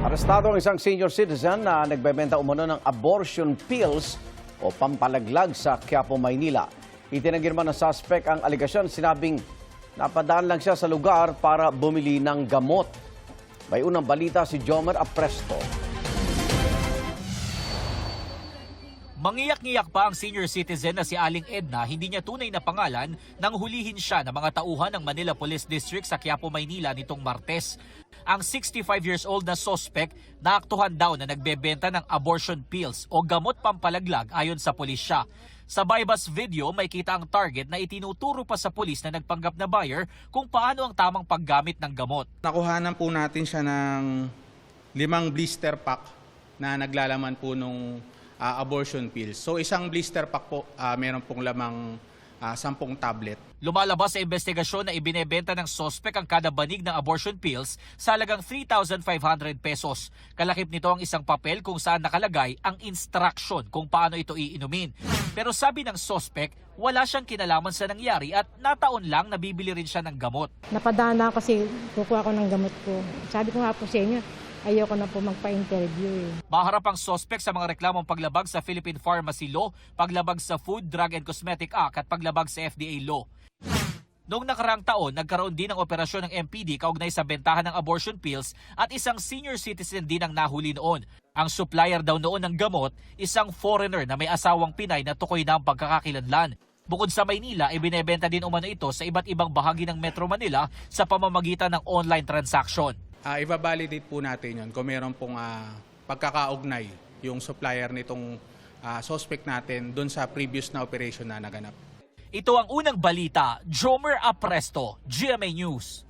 Arestado ang isang senior citizen na nagbebenta umano ng abortion pills o pampalaglag sa Quiapo, Maynila. Itinanggi naman ng suspect ang aligasyon, sinabing napadaan lang siya sa lugar para bumili ng gamot. May unang balita si Jomer Apresto. Mangiyak-ngiyak pa ang senior citizen na si Aling Edna, hindi niya tunay na pangalan nang hulihin siya ng mga tauhan ng Manila Police District sa Quiapo, Maynila nitong Martes. Ang 65 years old na suspect naaktuhan daw na nagbebenta ng abortion pills o gamot pampalaglag ayon sa pulisya. Sa bypass video, may kita ang target na itinuturo pa sa pulis na nagpanggap na buyer kung paano ang tamang paggamit ng gamot. Nakuhanan po natin siya ng 5 blister pack na naglalaman po nung abortion pills. So isang blister pack po, meron pong lamang 10 tablet. Lumalabas sa investigasyon na ibinebenta ng sospek ang kada banig ng abortion pills sa halagang 3,500 pesos. Kalakip nito ang isang papel kung saan nakalagay ang instruction kung paano ito iinumin. Pero sabi ng sospek, wala siyang kinalaman sa nangyari at nataon lang nabibili rin siya ng gamot. Napadaan na kasi kukuha ko ng gamot ko. Sabi ko nga po sa inyo, ayoko na po magpa-interview. Maharap ang sospek sa mga reklamong paglabag sa Philippine Pharmacy Law, paglabag sa Food, Drug and Cosmetic Act at paglabag sa FDA Law. Noong nakaraang taon, nagkaroon din ng operasyon ng MPD kaugnay sa bentahan ng abortion pills at isang senior citizen din ang nahuli noon. Ang supplier daw noon ng gamot, isang foreigner na may asawang Pinay na tukoy na ang pagkakakilanlan. Bukod sa Maynila, ibinebenta din umano ito sa iba't ibang bahagi ng Metro Manila sa pamamagitan ng online transaction. I-validate po natin yun kung meron pong pagkakaugnay yung supplier nitong suspect natin dun sa previous na operation na naganap. Ito ang unang balita, Jomer Apresto, GMA News.